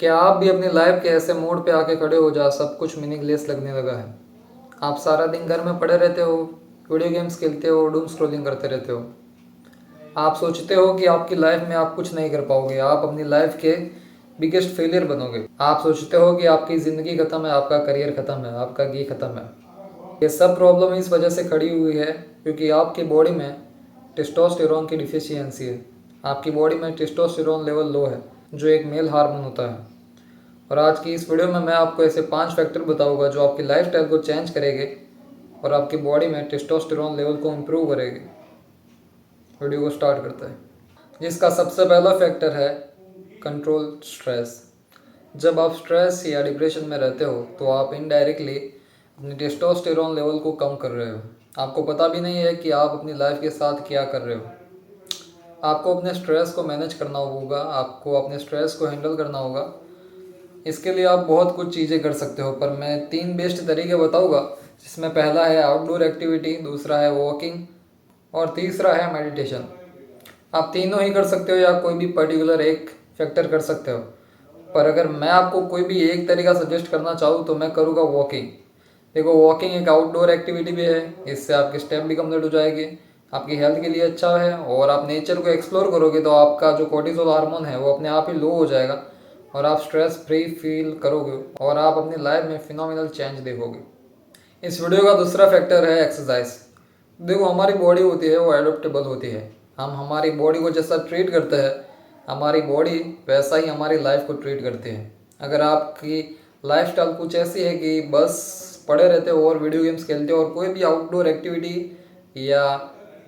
क्या आप भी अपनी लाइफ के ऐसे मोड़ पे आके खड़े हो जहाँ सब कुछ मीनिंगलेस लगने लगा है? आप सारा दिन घर में पड़े रहते हो, वीडियो गेम्स खेलते हो, डूम स्क्रॉलिंग करते रहते हो। आप सोचते हो कि आपकी लाइफ में आप कुछ नहीं कर पाओगे, आप अपनी लाइफ के बिगेस्ट फेलियर बनोगे। आप सोचते हो कि आपकी ज़िंदगी ख़त्म है, आपका करियर ख़त्म है, आपका ये ख़त्म है। ये सब प्रॉब्लम इस वजह से खड़ी हुई है क्योंकि आपकी बॉडी में टेस्टोस्टेरोन की डिफिशियंसी है। आपकी बॉडी में टेस्टोस्टेरोन लेवल लो है, जो एक मेल हार्मोन होता है। और आज की इस वीडियो में मैं आपको ऐसे 5 फैक्टर बताऊंगा जो आपकी लाइफस्टाइल को चेंज करेंगे और आपकी बॉडी में टेस्टोस्टेरोन लेवल को इम्प्रूव करेंगे। वीडियो को स्टार्ट करते हैं। जिसका सबसे पहला फैक्टर है कंट्रोल स्ट्रेस। जब आप स्ट्रेस या डिप्रेशन में रहते हो तो आप इनडायरेक्टली अपने टेस्टोस्टेरोन लेवल को कम कर रहे हो। आपको पता भी नहीं है कि आप अपनी लाइफ के साथ क्या कर रहे हो। आपको अपने स्ट्रेस को मैनेज करना होगा, आपको अपने स्ट्रेस को हैंडल करना होगा। इसके लिए आप बहुत कुछ चीज़ें कर सकते हो, पर मैं 3 बेस्ट तरीके बताऊंगा, जिसमें पहला है आउटडोर एक्टिविटी, दूसरा है वॉकिंग और तीसरा है मेडिटेशन। आप तीनों ही कर सकते हो या कोई भी पर्टिकुलर एक फैक्टर कर सकते हो, पर अगर मैं आपको कोई भी एक तरीका सजेस्ट करना चाहूँ तो मैं करूँगा वॉकिंग। देखो, वॉकिंग एक आउटडोर एक्टिविटी भी है, इससे आपकी स्टेप भी कम्प्लीट हो जाएगी, आपकी हेल्थ के लिए अच्छा है। और आप नेचर को एक्सप्लोर करोगे तो आपका जो कोर्टिसोल हार्मोन है वो अपने आप ही लो हो जाएगा और आप स्ट्रेस फ्री फील करोगे और आप अपनी लाइफ में फिनोमिनल चेंज देखोगे। इस वीडियो का दूसरा फैक्टर है एक्सरसाइज। देखो, हमारी बॉडी होती है वो एडोप्टेबल होती है। हम हमारी बॉडी को जैसा ट्रीट करते हैं, हमारी बॉडी वैसा ही हमारी लाइफ को ट्रीट करती है। अगर आपकी लाइफस्टाइल कुछ ऐसी है कि बस पड़े रहते हो और वीडियो गेम्स खेलते हो और कोई भी आउटडोर एक्टिविटी या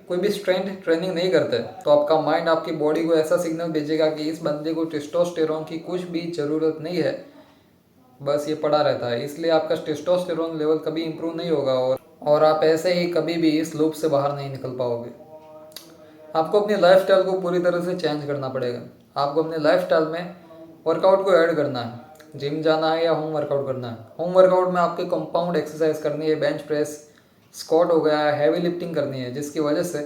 कोई भी स्ट्रेंथ ट्रेनिंग नहीं करते, तो आपका माइंड आपकी बॉडी को ऐसा सिग्नल भेजेगा कि इस बंदे को टेस्टोस्टेरोन की कुछ भी ज़रूरत नहीं है, बस ये पड़ा रहता है। इसलिए आपका टेस्टोस्टेरोन लेवल कभी इंप्रूव नहीं होगा और आप ऐसे ही कभी भी इस लूप से बाहर नहीं निकल पाओगे। आपको अपनी लाइफस्टाइल को पूरी तरह से चेंज करना पड़ेगा। आपको अपने लाइफस्टाइल में वर्कआउट को ऐड करना है। जिम जाना है या होम वर्कआउट करना है। होम वर्कआउट में आपके कंपाउंड एक्सरसाइज करनी है, बेंच प्रेस, स्क्वाट हो गया, हैवी लिफ्टिंग करनी है, जिसकी वजह से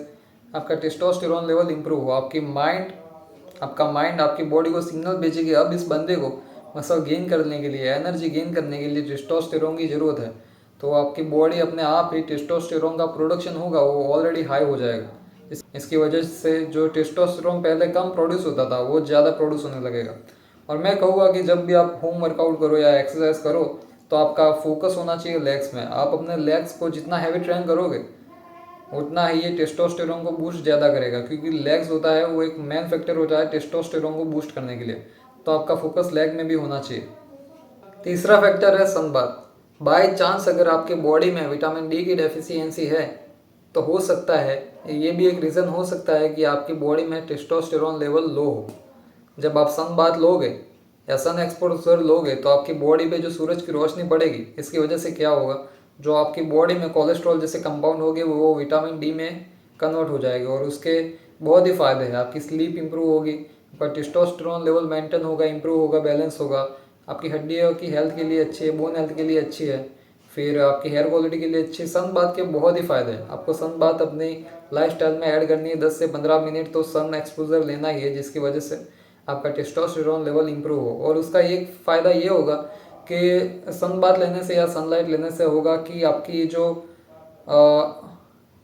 आपका टेस्टोस्टेरोन लेवल इंप्रूव हो। आपका माइंड आपकी बॉडी को सिग्नल भेजे कि अब इस बंदे को मसल गेन करने के लिए, एनर्जी गेन करने के लिए टेस्टोस्टेरोन की ज़रूरत है। तो आपकी बॉडी अपने आप ही टेस्टोस्टेरोन का प्रोडक्शन होगा, वो ऑलरेडी हाई हो जाएगा। इसकी वजह से जो टेस्टोस्टेरोन पहले कम प्रोड्यूस होता था वो ज़्यादा प्रोड्यूस होने लगेगा। और मैं कहूँगा कि जब भी आप होम वर्कआउट करो या एक्सरसाइज करो तो आपका फोकस होना चाहिए लेग्स में। आप अपने लेग्स को जितना हैवी ट्रेन करोगे उतना ही ये टेस्टोस्टेरोन को बूस्ट ज़्यादा करेगा, क्योंकि लेग्स होता है वो एक मेन फैक्टर होता है टेस्टोस्टेरोन को बूस्ट करने के लिए। तो आपका फोकस लेग में भी होना चाहिए। तीसरा फैक्टर है सनबाथ। बाय चांस अगर आपके बॉडी में विटामिन डी की डेफिशिएंसी है तो हो सकता है, ये भी एक रीज़न हो सकता है कि आपकी बॉडी में टेस्टोस्टेरोन लेवल लो हो। जब आप सन बाथ लोगे या सन एक्सपोजर लोगे तो आपकी बॉडी पे जो सूरज की रोशनी पड़ेगी, इसकी वजह से क्या होगा, जो आपकी बॉडी में कोलेस्ट्रॉल जैसे कंपाउंड होंगे वो विटामिन डी में कन्वर्ट हो जाएगा और उसके बहुत ही फ़ायदे हैं। आपकी स्लीप इंप्रूव होगी, आपका टेस्टोस्टेरोन लेवल मेंटेन होगा, इंप्रूव होगा, बैलेंस होगा। आपकी हड्डियों की हेल्थ के लिए अच्छी है, बोन हेल्थ के लिए अच्छी है, फिर आपकी हेयर क्वालिटी के लिए अच्छी। सन बाथ के बहुत ही फ़ायदे हैं। आपको सन बाथ अपनी लाइफस्टाइल में ऐड करनी है। 10 से 15 मिनट तो सन एक्सपोजर लेना ही है, जिसकी वजह से आपका टेस्टोस्टेरोन लेवल इंप्रूव हो। और उसका एक फ़ायदा ये होगा कि सन बाथ लेने से या सनलाइट लेने से होगा कि आपकी जो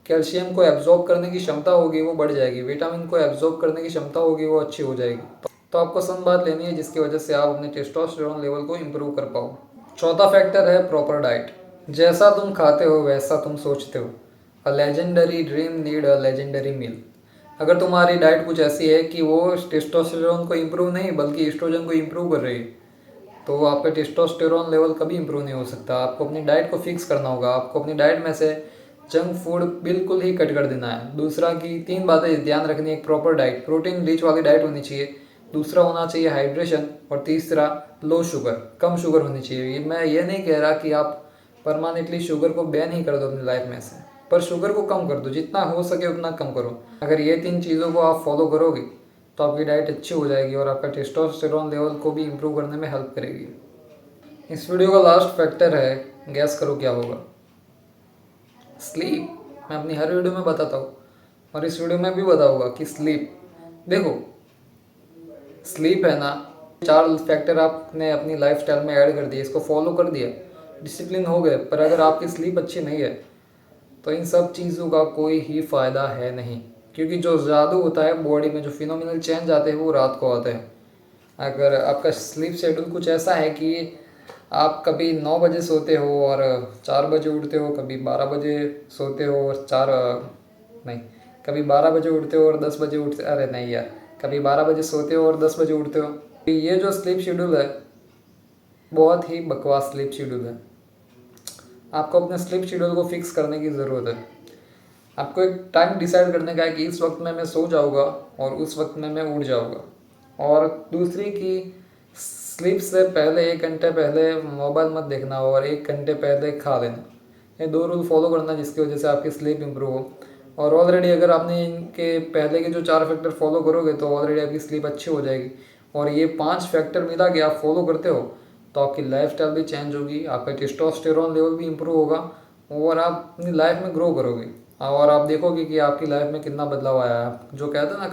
कैल्शियम को एब्जॉर्ब करने की क्षमता होगी वो बढ़ जाएगी, विटामिन को एब्जॉर्ब करने की क्षमता होगी वो अच्छी हो जाएगी। तो आपको सन बाथ लेनी है, जिसकी वजह से आप अपने टेस्टोस्टेरोन लेवल को इम्प्रूव कर पाओ। चौथा फैक्टर है प्रॉपर डाइट। जैसा तुम खाते हो वैसा तुम सोचते हो। A legendary dream need a legendary meal. अगर तुम्हारी डाइट कुछ ऐसी है कि वो टेस्टोस्टेरोन को इम्प्रूव नहीं बल्कि एस्ट्रोजन को इम्प्रूव कर रही है, तो आपका टेस्टोस्टेरोन लेवल कभी इम्प्रूव नहीं हो सकता। आपको अपनी डाइट को फिक्स करना होगा। आपको अपनी डाइट में से जंक फूड बिल्कुल ही कट कर देना है। दूसरा की 3 बातें ध्यान रखनी है। एक प्रॉपर डाइट, प्रोटीन रिच वाली डाइट होनी चाहिए। दूसरा होना चाहिए हाइड्रेशन। और तीसरा लो शुगर, कम शुगर होनी चाहिए। मैं ये नहीं कह रहा कि आप परमानेंटली शुगर को बैन ही कर दो अपनी लाइफ में से, पर शुगर को कम कर दो, जितना हो सके उतना कम करो। अगर ये 3 चीज़ों को आप फॉलो करोगे तो आपकी डाइट अच्छी हो जाएगी और आपका टेस्टोस्टेरोन लेवल को भी इम्प्रूव करने में हेल्प करेगी। इस वीडियो का लास्ट फैक्टर है, गैस करो क्या होगा, स्लीप। मैं अपनी हर वीडियो में बताता हूँ और इस वीडियो में भी बताऊँगा कि स्लीप। देखो, स्लीप है ना, 4 फैक्टर आपने अपनी लाइफस्टाइल में ऐड कर दिए, इसको फॉलो कर दिया, डिसिप्लिन हो गए, पर अगर आपकी स्लीप अच्छी नहीं है तो इन सब चीज़ों का कोई ही फ़ायदा है नहीं। क्योंकि जो जादू होता है बॉडी में, जो फिनोमिनल चेंज आते हैं वो रात को आते हैं। अगर आपका स्लीप शेड्यूल कुछ ऐसा है कि आप कभी 9 बजे सोते हो और 4 बजे उठते हो, कभी 12 बजे सोते हो और नहीं, कभी 12 बजे उठते हो और 10 बजे उठते, अरे नहीं यार, कभी 12 बजे सोते हो और 10 बजे उठते हो, ये जो स्लीप शेड्यूल है बहुत ही बकवास स्लीप शेड्यूल है। आपको अपने स्लीप शेड्यूल को फिक्स करने की ज़रूरत है। आपको एक टाइम डिसाइड करने का है कि इस वक्त में मैं सो जाऊँगा और उस वक्त में मैं उठ जाऊँगा। और दूसरी कि स्लीप से पहले 1 घंटे पहले मोबाइल मत देखना और 1 घंटे पहले खा लेना। ये 2 रूल फॉलो करना जिसकी वजह से आपकी स्लीप इम्प्रूव हो। और ऑलरेडी अगर आपने इनके पहले के जो 4 फैक्टर फॉलो करोगे तो ऑलरेडी आपकी स्लीप अच्छी हो जाएगी। और ये 5 फैक्टर मिला के आप फॉलो करते हो तो आपकी लाइफस्टाइल भी चेंज होगी, आपका टेस्टोस्टेरोन लेवल भी इम्प्रूव होगा और आप अपनी लाइफ में ग्रो करोगे। और आप देखोगे कि आपकी लाइफ में कितना बदलाव आया है। जो कहते हैं ना,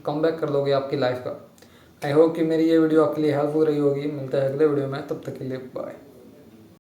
कम बैक कर लोगे आपकी लाइफ का। आई होप कि मेरी ये वीडियो आपके लिए हेल्पफुल रही होगी। मिलता है अगले वीडियो में, तब तक के लिए बाय।